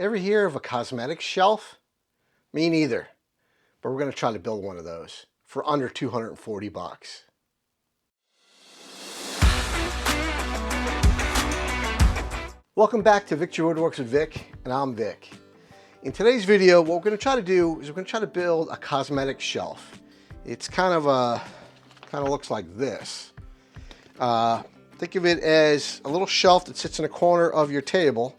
Ever hear of a cosmetic shelf? Me neither, but we're going to try to build one of those for under 240 bucks. Welcome back to Victory Woodworks with Vic, and I'm Vic. In today's video, what we're going to try to do is we're going to try to build a cosmetic shelf. It's kind of looks like this. Think of it as a little shelf that sits in a corner of your table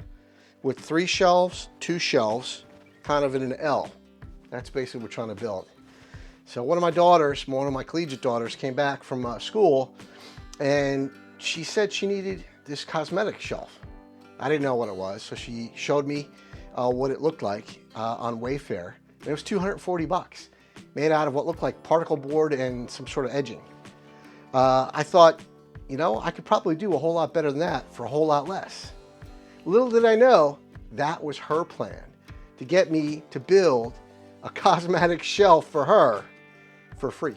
with 3 shelves, 2 shelves, kind of in an L. That's basically what we're trying to build. So one of my collegiate daughters came back from school, and she said she needed this cosmetic shelf. I didn't know what it was, so she showed me what it looked like on Wayfair. And it was 240 bucks, made out of what looked like particle board and some sort of edging. I thought, you know, I could probably do a whole lot better than that for a whole lot less. Little did I know, that was her plan, to get me to build a cosmetic shelf for her for free.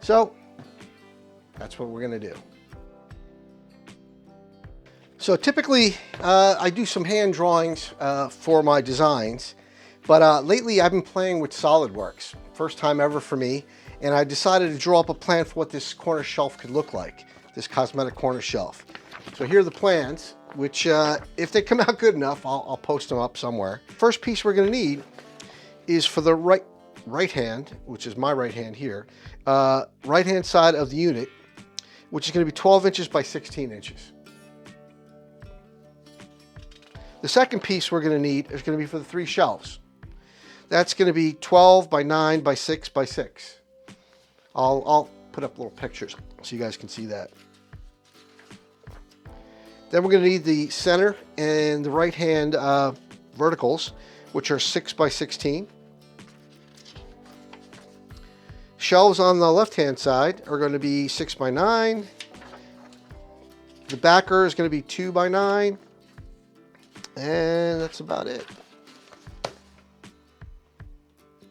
So that's what we're gonna do. So typically I do some hand drawings for my designs, but lately I've been playing with SolidWorks. First time ever for me, and I decided to draw up a plan for what this corner shelf could look like, this cosmetic corner shelf. So here are the plans, which if they come out good enough, I'll post them up somewhere. First piece we're gonna need is for the right hand, which is my right hand here, right hand side of the unit, which is gonna be 12 inches by 16 inches. The second piece we're gonna need is gonna be for the 3 shelves. That's gonna be 12 by 9 by 6 by 6. I'll put up little pictures so you guys can see that. Then we're going to need the center and the right hand verticals, which are 6 by 16. Shelves on the left hand side are going to be 6 by 9. The backer is going to be 2 by 9. And that's about it.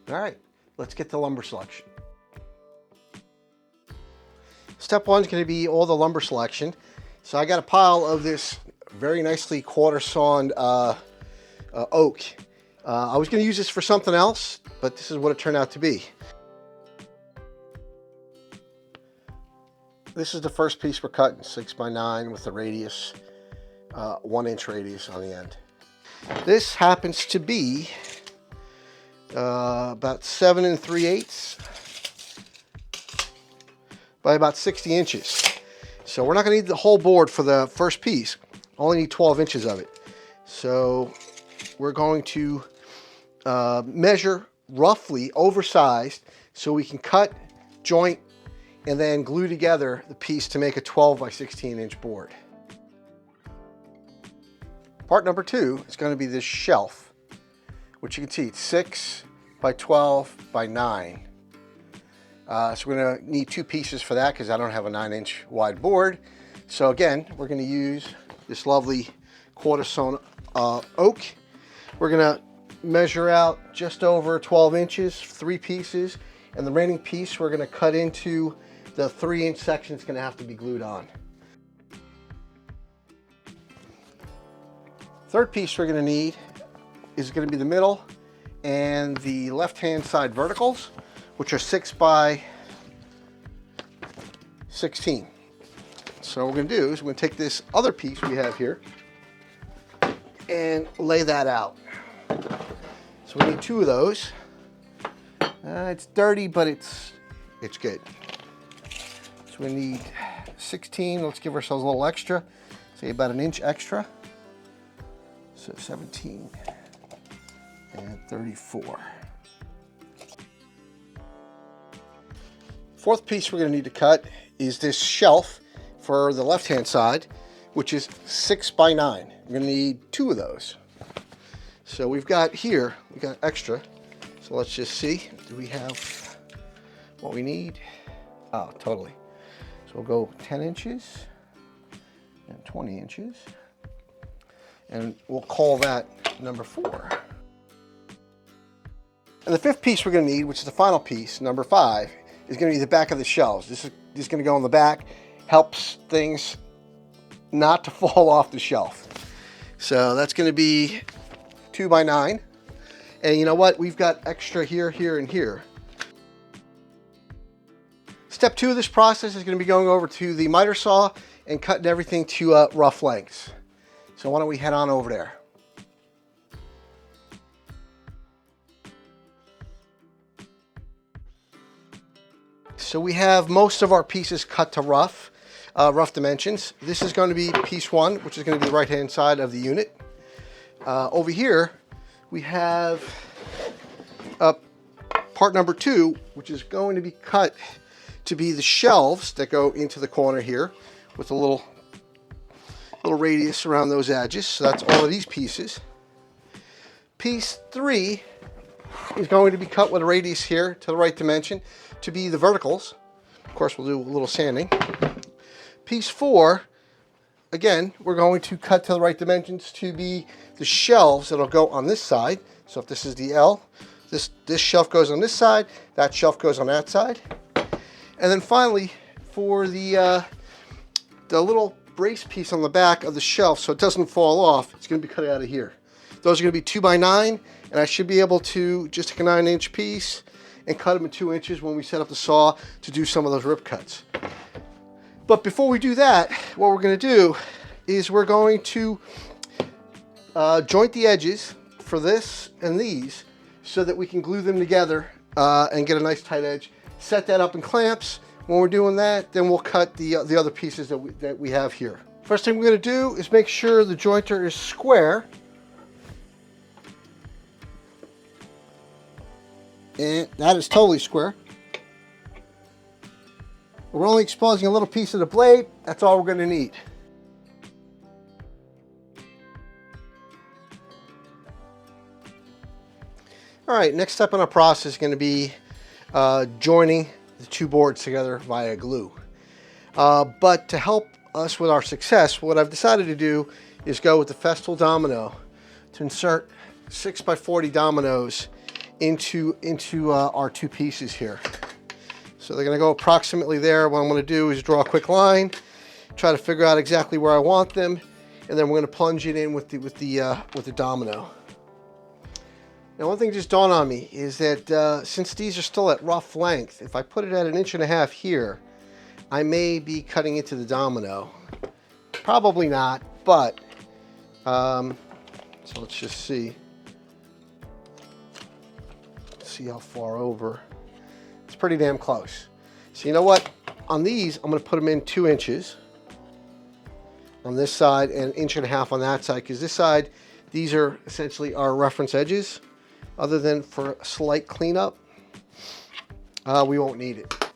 All right, let's get the lumber selection. Step 1 is going to be all the lumber selection. So I got a pile of this very nicely quarter-sawn oak. I was going to use this for something else, but this is what it turned out to be. This is the first piece we're cutting, 6 by 9 with the radius, 1 inch radius on the end. This happens to be about 7 3/8 by about 60 inches. So we're not going to need the whole board for the first piece. Only need 12 inches of it. So we're going to measure roughly oversized so we can cut, joint, and then glue together the piece to make a 12 by 16 inch board. Part number 2 is going to be this shelf, which you can see it's 6 by 12 by 9. So we're going to need 2 pieces for that because I don't have a 9-inch wide board. So again, we're going to use this lovely quarter-sawn oak. We're going to measure out just over 12 inches, 3 pieces, and the remaining piece we're going to cut into the 3-inch section that's going to have to be glued on. Third piece we're going to need is going to be the middle and the left-hand side verticals, which are 6 by 16. So what we're going to do is we're going to take this other piece we have here and lay that out. So we need 2 of those. It's dirty, but it's good. So we need 16. Let's give ourselves a little extra, say about 1 inch extra. So 17 and 34. Fourth piece we're going to need to cut is this shelf for the left hand side, which is 6 by 9. We're going to need 2 of those. So we got extra. So let's just see, do we have what we need? Oh, totally. So we'll go 10 inches and 20 inches. And we'll call that number 4. And the 5th piece we're going to need, which is the final piece, number 5, is going to be the back of the shelves. This is just going to go on the back, helps things not to fall off the shelf. So that's going to be 2x9. And you know what? We've got extra here, here, and here. Step 2 of this process is going to be going over to the miter saw and cutting everything to rough lengths. So why don't we head on over there? So we have most of our pieces cut to rough dimensions. This is going to be piece 1, which is going to be the right-hand side of the unit. Over here, we have part number 2, which is going to be cut to be the shelves that go into the corner here with a little radius around those edges. So that's all of these pieces. Piece 3 is going to be cut with a radius here to the right dimension to be the verticals. Of course, we'll do a little sanding. Piece 4, again, we're going to cut to the right dimensions to be the shelves that'll go on this side. So if this is the L, this shelf goes on this side, that shelf goes on that side. And then finally, for the little brace piece on the back of the shelf so it doesn't fall off, it's going to be cut out of here. Those are going to be 2x9, and I should be able to just take a 9-inch piece and cut them in 2 inches when we set up the saw to do some of those rip cuts. But before we do that, what we're going to do is we're going to joint the edges for this and these so that we can glue them together and get a nice tight edge. Set that up in clamps. When we're doing that, then we'll cut the other pieces that we have here. First thing we're going to do is make sure the jointer is square. And that is totally square. We're only exposing a little piece of the blade. That's all we're going to need. All right, next step in our process is going to be joining the 2 boards together via glue. But to help us with our success, what I've decided to do is go with the Festool Domino to insert 6x40 dominoes into our 2 pieces here. So they're going to go approximately there. What I'm going to do is draw a quick line, try to figure out exactly where I want them, and then we're going to plunge it in with the domino. Now, one thing just dawned on me is that since these are still at rough length, if I put it at 1.5 inches here, I may be cutting into the domino. Probably not, but so let's just see. See how far over. It's pretty damn close. So you know what? On these, I'm going to put them in 2 inches on this side and 1.5 inches on that side, because this side, these are essentially our reference edges. Other than for a slight cleanup, we won't need it.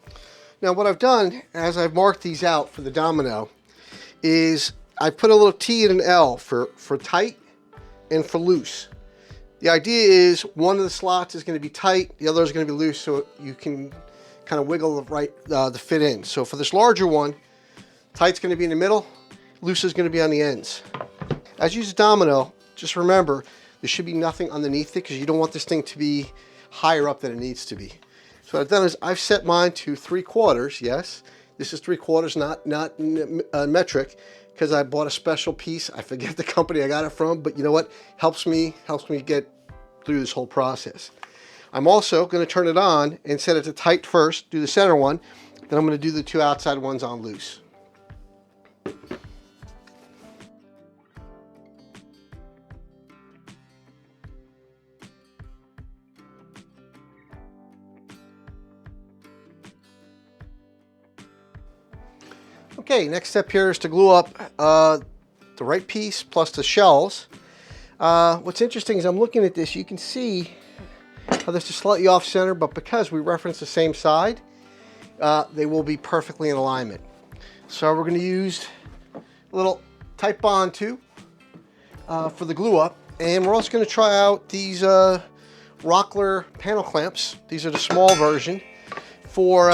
Now what I've done, as I've marked these out for the domino, is I put a little T and an L for tight and for loose. The idea is one of the slots is going to be tight, the other is going to be loose, so you can kind of wiggle the fit in. So for this larger one, tight's going to be in the middle, loose is going to be on the ends. As you use a domino, just remember there should be nothing underneath it because you don't want this thing to be higher up than it needs to be. So what I've done is I've set mine to 3/4. Yes, this is 3/4, not metric, because I bought a special piece. I forget the company I got it from, but you know what? Helps me get through this whole process. I'm also going to turn it on and set it to tight first, do the center one, then I'm going to do the 2 outside ones on loose. Okay, next step here is to glue up the right piece plus the shelves. What's interesting is I'm looking at this, you can see how this is slightly off center, but because we reference the same side, they will be perfectly in alignment. So we're going to use a little Type Bond 2 for the glue up, and we're also going to try out these Rockler panel clamps. These are the small version for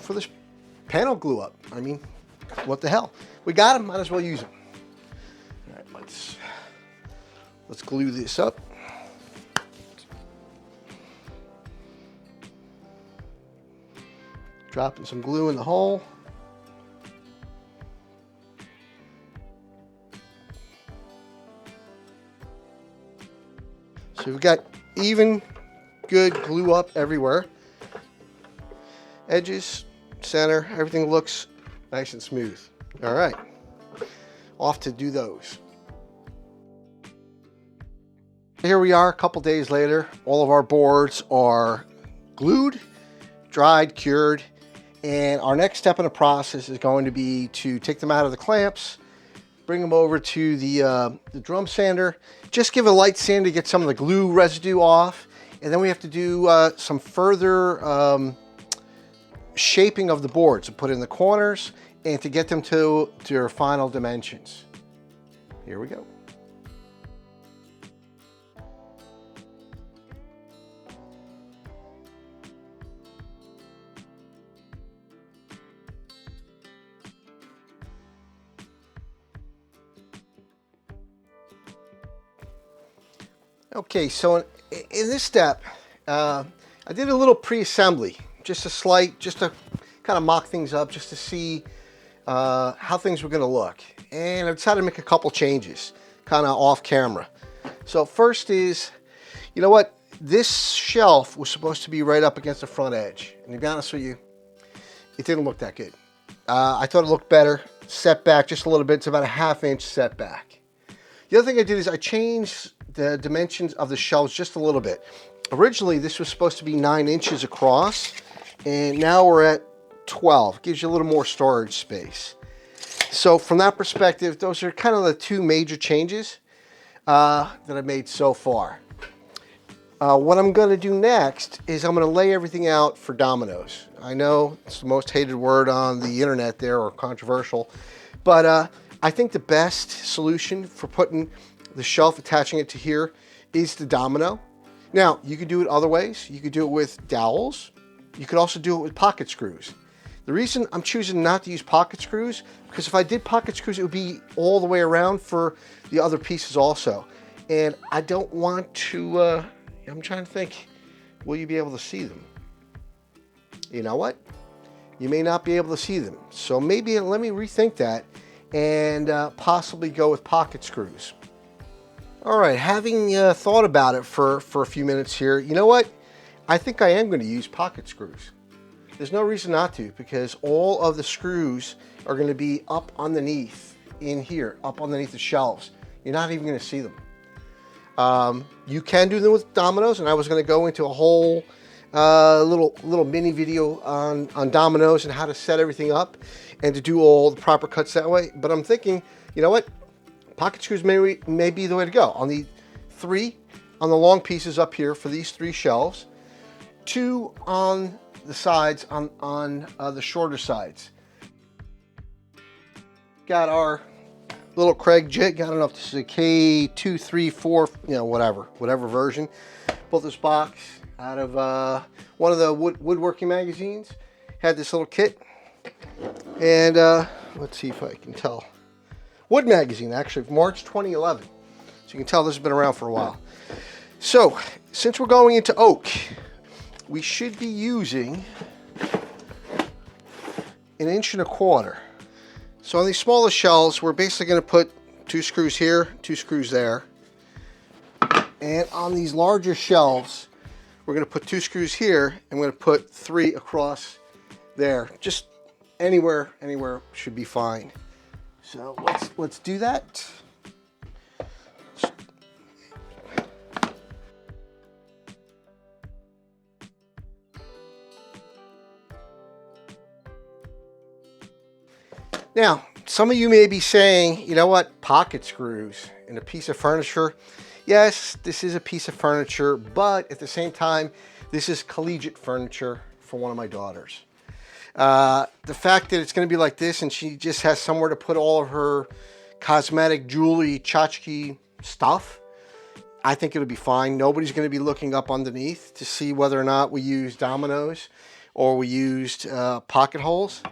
this panel glue up. I mean, what the hell? We got them, might as well use them. All right, let's glue this up. Dropping some glue in the hole. So we've got even, good glue up everywhere. Edges, center, everything looks nice and smooth. All right, off to do those. Here we are a couple days later. All of our boards are glued, dried, cured, and our next step in the process is going to be to take them out of the clamps, bring them over to the drum sander, just give it a light sand to get some of the glue residue off, and then we have to do some further shaping of the boards to put in the corners and to get them to their final dimensions. Here we go. Okay, so in this step, I did a little pre-assembly, just to kind of mock things up, just to see how things were going to look. And I decided to make a couple changes, kind of off camera. So first is, you know what? This shelf was supposed to be right up against the front edge. And to be honest with you, it didn't look that good. I thought it looked better, set back just a little bit. It's about a 1/2 inch setback. The other thing I did is I changed the dimensions of the shelves just a little bit. Originally, this was supposed to be 9 inches across, and now we're at 12. Gives you a little more storage space. So from that perspective, those are kind of the two major changes that I've made so far. What I'm going to do next is I'm going to lay everything out for dominoes. I know it's the most hated word on the internet there, or controversial, but I think the best solution for putting the shelf, attaching it to here, is the domino. Now, you could do it other ways. You could do it with dowels. You could also do it with pocket screws. The reason I'm choosing not to use pocket screws, because if I did pocket screws, it would be all the way around for the other pieces also. And I don't want to, I'm trying to think, will you be able to see them? You know what? You may not be able to see them. So maybe let me rethink that and possibly go with pocket screws. All right, having thought about it for a few minutes here, you know what? I think I am going to use pocket screws. There's no reason not to, because all of the screws are going to be up underneath in here, up underneath the shelves. You're not even going to see them. You can do them with dominoes, and I was going to go into a whole little mini video on dominoes and how to set everything up and to do all the proper cuts that way. But I'm thinking, you know what? Pocket screws may be the way to go. I'll need 3 on the long pieces up here for these 3 shelves, 2 on the sides, on the shorter sides. Got our little Craig jig. I don't know if this is a K234, you know, whatever version. Built this box out of one of the woodworking magazines. Had this little kit, and let's see if I can tell. Wood magazine, actually, March 2011. So you can tell this has been around for a while. So since we're going into oak, we should be using 1.25 inches. So on these smaller shelves, we're basically going to put 2 screws here, 2 screws there. And on these larger shelves, we're going to put 2 screws here, and we're going to put 3 across there. Just anywhere should be fine. So let's do that. Now, some of you may be saying, you know what, pocket screws in a piece of furniture. Yes, this is a piece of furniture, but at the same time, this is collegiate furniture for one of my daughters. The fact that it's going to be like this and she just has somewhere to put all of her cosmetic, jewelry, tchotchke stuff, I think it'll be fine. Nobody's going to be looking up underneath to see whether or not we use dominoes or we used pocket holes.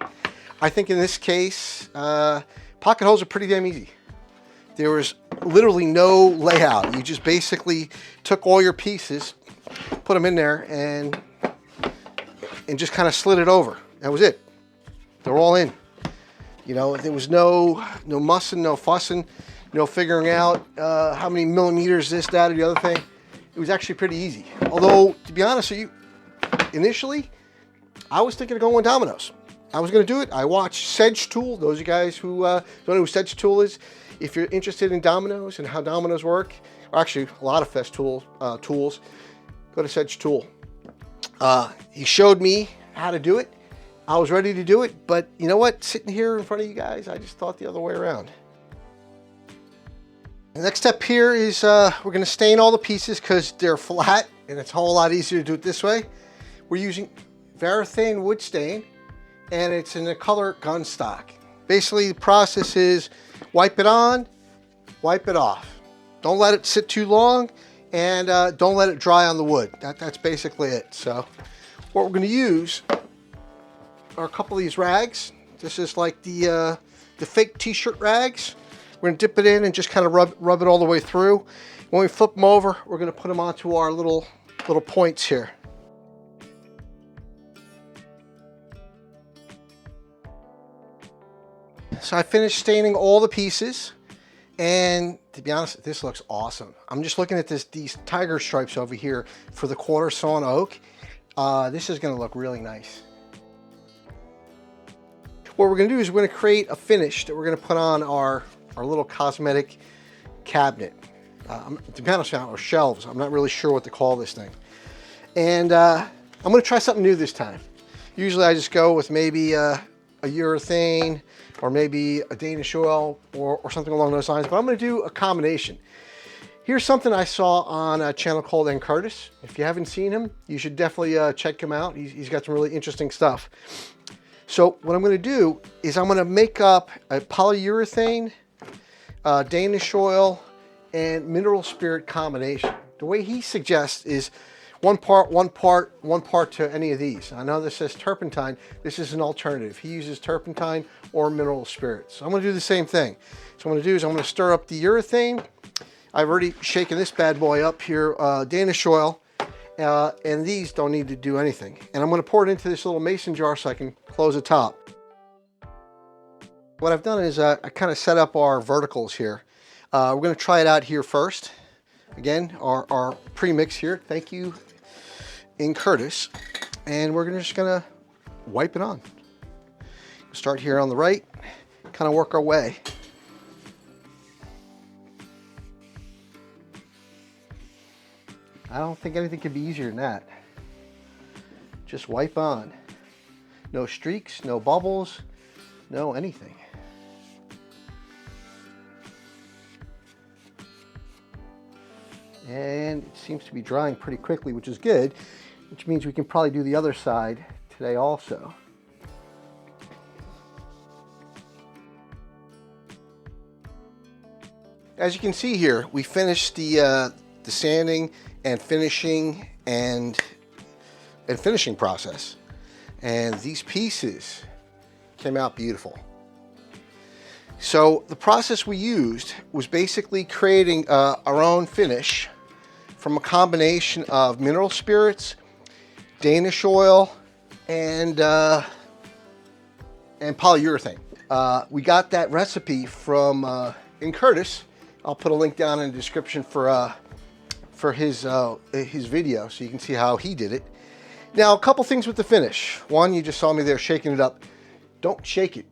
I think in this case, pocket holes are pretty damn easy. There was literally no layout. You just basically took all your pieces, put them in there, and just kind of slid it over. That was it. They're all in. You know, there was no mussing, no fussing, no figuring out how many millimeters this, that, or the other thing. it was actually pretty easy. Although, to be honest with you, initially, I was thinking of going with Domino's. I was going to do it. I watched Sedge Tool. Those of you guys who don't know who Sedge Tool is, if you're interested in Domino's and how Domino's work, or actually a lot of tools, go to Sedge Tool. He showed me how to do it. I was ready to do it, but you know what? Sitting here in front of you guys, I just thought the other way around. The next step here is we're going to stain all the pieces because they're flat, and it's a whole lot easier to do it this way. We're using Varathane wood stain, and it's in the color Gunstock. Basically, the process is wipe it on, wipe it off. Don't let it sit too long, and don't let it dry on the wood. That's basically it. So what we're going to use are a couple of these rags. This is like the fake t-shirt rags. We're going to dip it in and just kind of rub it all the way through. When we flip them over, we're going to put them onto our little points here. So I finished staining all the pieces, and to be honest, this looks awesome. I'm just looking at these tiger stripes over here for the quarter-sawn oak. This is going to look really nice. What we're going to do is we're going to create a finish that we're going to put on our little cosmetic cabinet. To be honest, or shelves. I'm not really sure what to call this thing. And I'm going to try something new this time. Usually I just go with maybe a urethane or maybe a Danish oil or something along those lines, but I'm going to do a combination. Here's something I saw on a channel called ENCURTIS. If you haven't seen him, you should definitely check him out. He's got some really interesting stuff. So what I'm going to do is I'm going to make up a polyurethane, Danish oil, and mineral spirit combination. The way he suggests is one part to any of these. I know this says turpentine. This is an alternative. He uses turpentine or mineral spirits. So I'm going to do the same thing. So what I'm going to do is I'm going to stir up the urethane. I've already shaken this bad boy up here, Danish oil, and these don't need to do anything. And I'm going to pour it into this little mason jar so I can close the top. What I've done is I kind of set up our verticals here. We're going to try it out here first. Again, our pre-mix here. Thank you, ENCURTIS. And we're just going to wipe it on. Start here on the right, kind of work our way. I don't think anything could be easier than that. Just wipe on. No streaks, no bubbles, no anything. And it seems to be drying pretty quickly, which is good, which means we can probably do the other side today also. As you can see here, we finished the sanding and finishing finishing process, and these pieces came out beautiful. So the process we used was basically creating our own finish from a combination of mineral spirits, Danish oil, and polyurethane. We got that recipe from ENCURTIS. I'll put a link down in the description for his video so you can see how he did it. Now, a couple things with the finish. One, you just saw me there shaking it up. Don't shake it.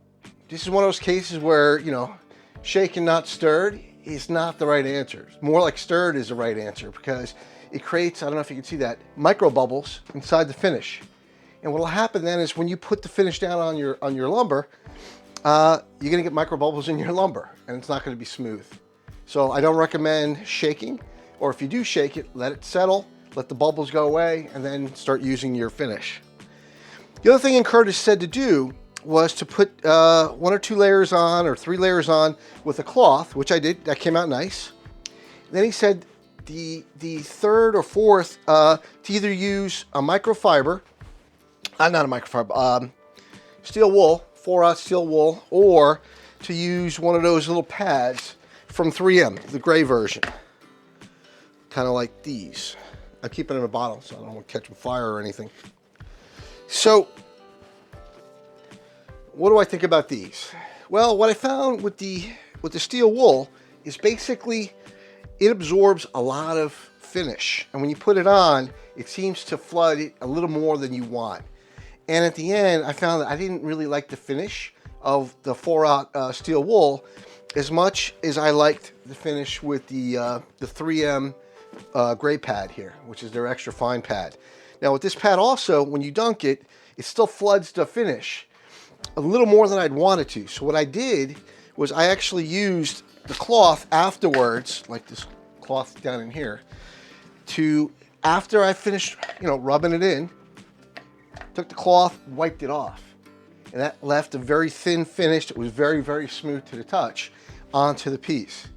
This is one of those cases where, you know, shaken, not stirred is not the right answer. More like stirred is the right answer because it creates, I don't know if you can see that, micro bubbles inside the finish. And what will happen then is when you put the finish down on your lumber, you're gonna get micro bubbles in your lumber and it's not gonna be smooth. So I don't recommend shaking, or if you do shake it, let it settle, let the bubbles go away, and then start using your finish. The other thing ENCURTIS said to do was to put 1 or 2 layers on, or 3 layers on with a cloth, which I did. That came out nice. Then he said the third or fourth to either use a microfiber, not a microfiber, steel wool, 4/0 steel wool, or to use one of those little pads from 3M, the gray version, kind of like these. I keep it in a bottle so I don't want to catch on fire or anything. So what do I think about these? Well, what I found with the steel wool is basically it absorbs a lot of finish. And when you put it on, it seems to flood it a little more than you want. And at the end, I found that I didn't really like the finish of the 4/0 steel wool as much as I liked the finish with the 3M gray pad here, which is their extra fine pad. Now with this pad also, when you dunk it, it still floods the finish a little more than I'd want it to. So what I did was I actually used the cloth afterwards, like this cloth down in here, to, after I finished, rubbing it in, took the cloth, wiped it off. And that left a very thin finish that was very, very smooth to the touch onto the piece.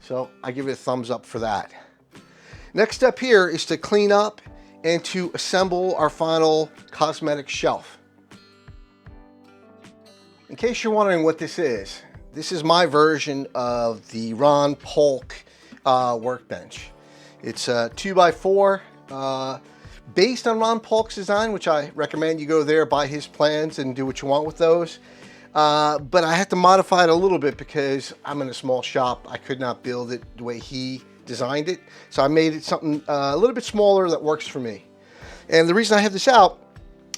So I give it a thumbs up for that. Next step here is to clean up and to assemble our final cosmetic shelf. In case you're wondering what this is my version of the Ron Polk workbench. It's a 2x4, based on Ron Polk's design, which I recommend you go there, buy his plans, and do what you want with those. But I had to modify it a little bit because I'm in a small shop. I could not build it the way he designed it. So I made it something a little bit smaller that works for me. And the reason I have this out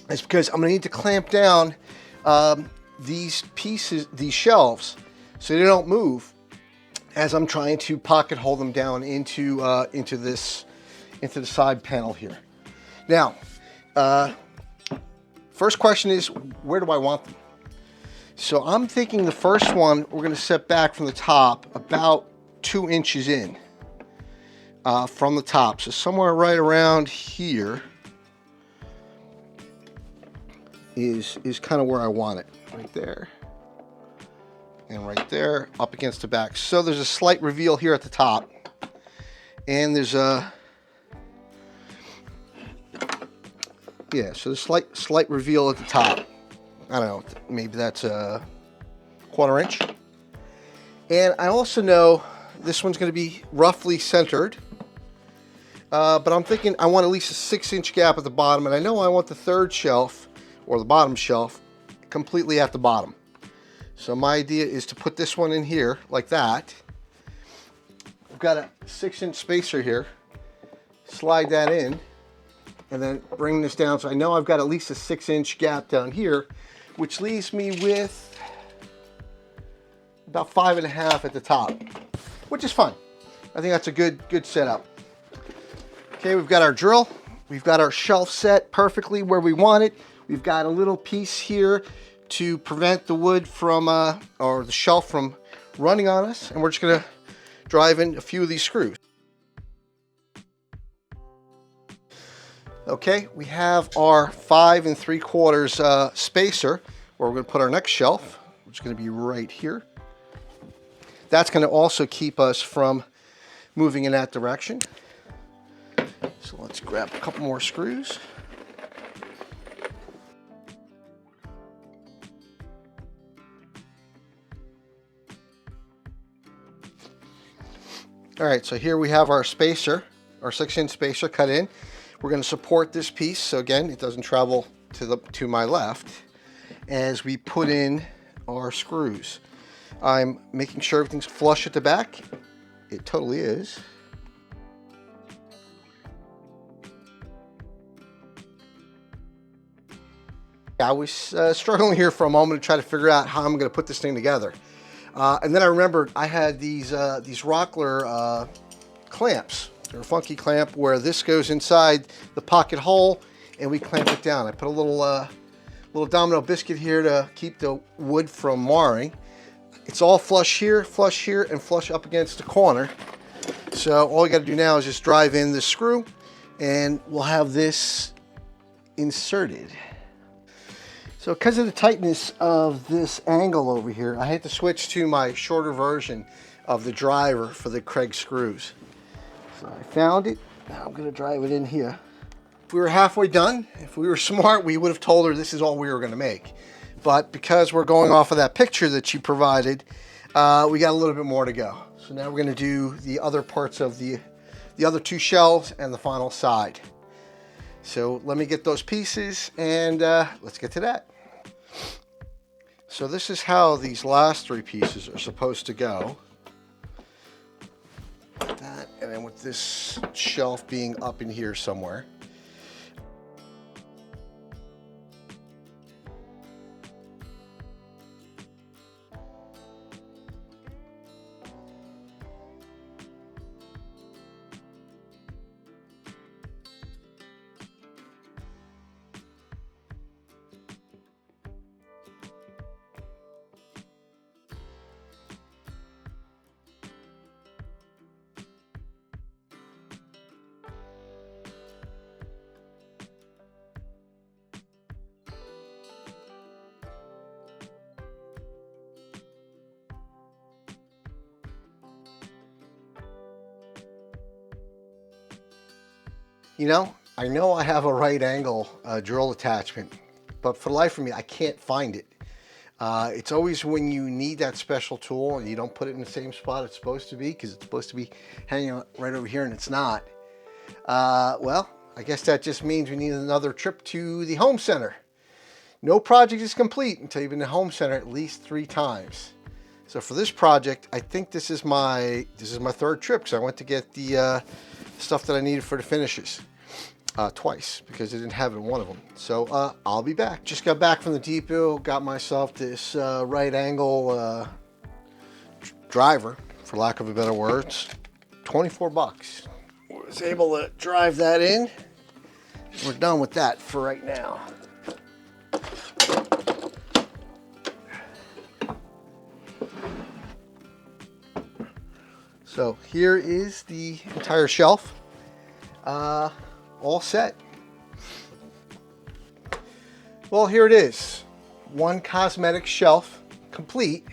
is because I'm gonna need to clamp down these pieces, these shelves, so they don't move as I'm trying to pocket hold them down into the side panel here. Now, first question is, where do I want them? So I'm thinking the first one, we're gonna set back from the top about 2 inches in from the top. So somewhere right around here is kind of where I want it, right there. And right there, up against the back. So there's a slight reveal here at the top. And there's a, yeah, so there's slight reveal at the top. I don't know, maybe that's a 1/4 inch. And I also know this one's gonna be roughly centered. But I'm thinking I want at least a 6-inch gap at the bottom, and I know I want the third shelf, or the bottom shelf, completely at the bottom. So my idea is to put this one in here, like that. I've got a 6-inch spacer here. Slide that in, and then bring this down. So I know I've got at least a 6-inch gap down here, which leaves me with about 5.5 at the top, which is fine. I think that's a good setup. Okay, we've got our drill. We've got our shelf set perfectly where we want it. We've got a little piece here to prevent the wood from, or the shelf from running on us. And we're just gonna drive in a few of these screws. Okay, we have our 5 3/4 spacer where we're gonna put our next shelf, which is gonna be right here. That's gonna also keep us from moving in that direction. So let's grab a couple more screws. All right, so here we have our spacer, our 6-inch spacer cut in. We're going to support this piece, so again, it doesn't travel to my left as we put in our screws. I'm making sure everything's flush at the back. It totally is. I was struggling here for a moment to try to figure out how I'm going to put this thing together. And then I remembered I had these Rockler clamps. They're a funky clamp where this goes inside the pocket hole and we clamp it down. I put a little Domino biscuit here to keep the wood from marring. It's all flush here, and flush up against the corner. So all you got to do now is just drive in the screw and we'll have this inserted. So because of the tightness of this angle over here, I had to switch to my shorter version of the driver for the Craig screws. So I found it. Now I'm going to drive it in here. If we were halfway done, if we were smart, we would have told her this is all we were going to make. But because we're going off of that picture that she provided, we got a little bit more to go. So now we're going to do the other parts of the other 2 shelves and the final side. So let me get those pieces and let's get to that. So this is how these last 3 pieces are supposed to go. Like that, and then we'll with this shelf being up in here somewhere. You know I have a right angle drill attachment, but for the life of me, I can't find it. It's always when you need that special tool and you don't put it in the same spot it's supposed to be, because it's supposed to be hanging right over here and it's not. Well, I guess that just means we need another trip to the home center. No project is complete until you've been to the home center at least 3 times. So for this project, I think this is my 3rd trip, because I went to get the stuff that I needed for the finishes twice, because I didn't have it in one of them. So I'll be back. Just got back from the depot, got myself this right angle driver, for lack of a better words. 24 bucks. Was able to drive that in. We're done with that for right now. So here is the entire shelf, all set. Well, here it is, one cosmetic shelf complete,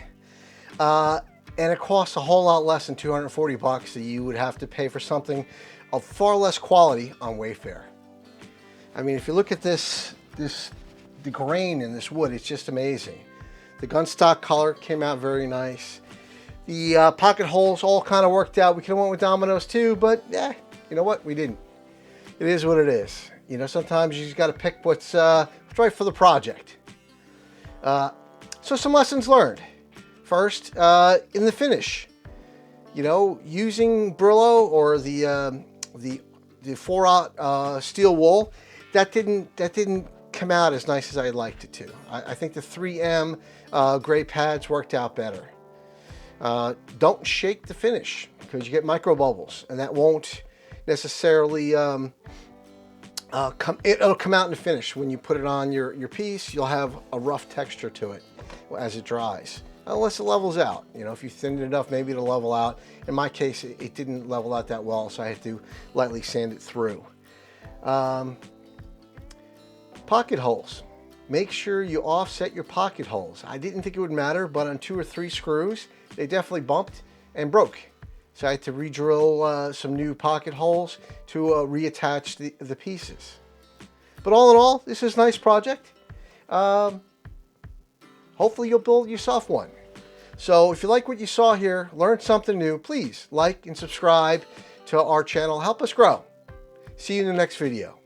and it costs a whole lot less than 240 bucks that you would have to pay for something of far less quality on Wayfair. I mean, if you look at the grain in this wood, it's just amazing. The gunstock color came out very nice. The pocket holes all kind of worked out. We could have went with Domino's too, but yeah, you know what? We didn't. It is what it is. You know, sometimes you just got to pick what's right for the project. So some lessons learned. First, in the finish, you know, using Brillo or the 4/0 steel wool, that didn't come out as nice as I'd liked it to. I think the 3M gray pads worked out better. Don't shake the finish, because you get micro bubbles, and that won't necessarily it'll come out in the finish. When you put it on your piece, you'll have a rough texture to it as it dries, unless it levels out. You know, if you thin it enough, maybe it'll level out. In my case, it didn't level out that well, so I had to lightly sand it through. Pocket holes. Make sure you offset your pocket holes. I didn't think it would matter, but on 2 or 3 screws, they definitely bumped and broke. So I had to re-drill some new pocket holes to reattach the pieces. But all in all, this is a nice project. Hopefully you'll build yourself one. So if you like what you saw here, learned something new, please like and subscribe to our channel. Help us grow. See you in the next video.